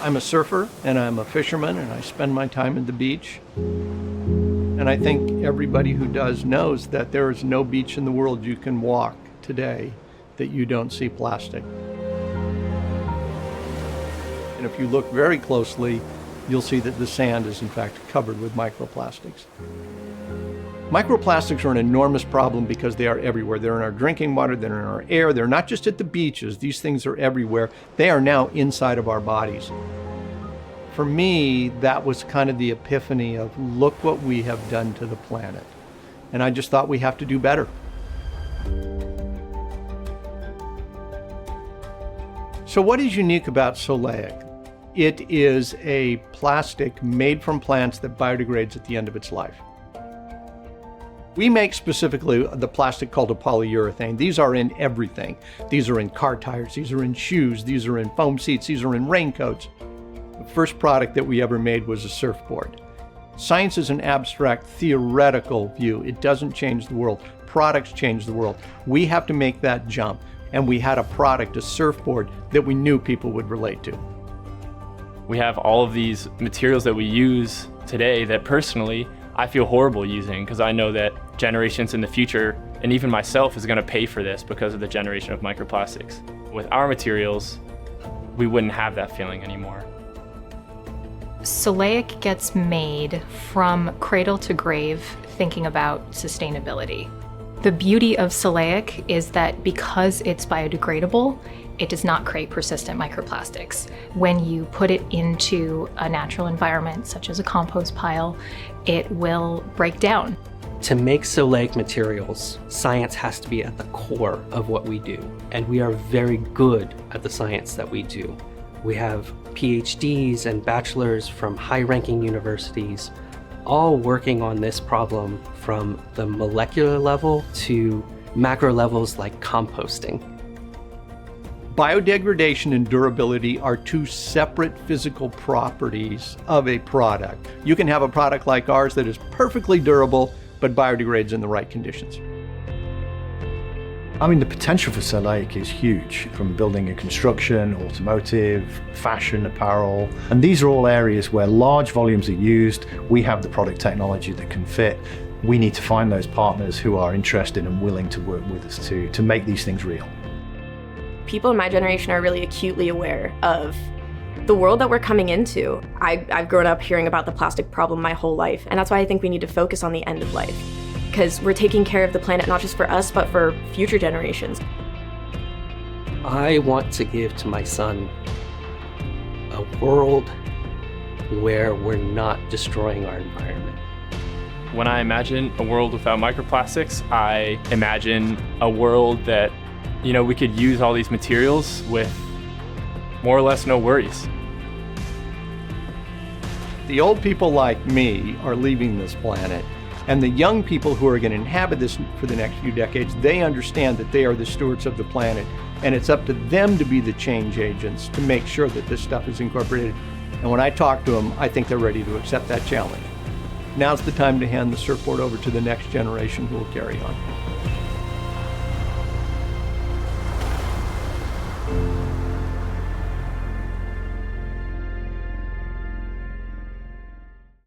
I'm a surfer and I'm a fisherman and I spend my time at the beach. And I think everybody who does knows that there is no beach in the world you can walk today that you don't see plastic. And if you look very closely, you'll see that the sand is in fact covered with microplastics. Microplastics are an enormous problem because they are everywhere. They're in our drinking water, they're in our air, they're not just at the beaches. These things are everywhere. They are now inside of our bodies. For me, that was kind of the epiphany of look what we have done to the planet. And I just thought we have to do better. So what is unique about Soleic? It is a plastic made from plants that biodegrades at the end of its life. We make specifically the plastic called a polyurethane. These are in everything. These are in car tires, these are in shoes, these are in foam seats, these are in raincoats. The first product that we ever made was a surfboard. Science is an abstract, theoretical view. It doesn't change the world. Products change the world. We have to make that jump. And we had a product, a surfboard, that we knew people would relate to. We have all of these materials that we use today that personally I feel horrible using because I know that generations in the future, and even myself, is going to pay for this because of the generation of microplastics. With our materials, we wouldn't have that feeling anymore. Soleic gets made from cradle to grave thinking about sustainability. The beauty of Soleic is that because it's biodegradable, it does not create persistent microplastics. When you put it into a natural environment, such as a compost pile, it will break down. To make Soleic materials, science has to be at the core of what we do. And we are very good at the science that we do. We have PhDs and bachelors from high-ranking universities, all working on this problem from the molecular level to macro levels like composting. Biodegradation and durability are two separate physical properties of a product. You can have a product like ours that is perfectly durable, but biodegrades in the right conditions. I mean, the potential for Soleic is huge, from building and construction, automotive, fashion, apparel. And these are all areas where large volumes are used. We have the product technology that can fit. We need to find those partners who are interested and willing to work with us to make these things real. People in my generation are really acutely aware of the world that we're coming into. I've grown up hearing about the plastic problem my whole life, and that's why I think we need to focus on the end of life, because we're taking care of the planet not just for us, but for future generations. I want to give to my son a world where we're not destroying our environment. When I imagine a world without microplastics, I imagine a world that we could use all these materials with more or less no worries. The old people like me are leaving this planet, and the young people who are going to inhabit this for the next few decades, they understand that they are the stewards of the planet, and it's up to them to be the change agents to make sure that this stuff is incorporated. And when I talk to them, I think they're ready to accept that challenge. Now's the time to hand the surfboard over to the next generation who will carry on.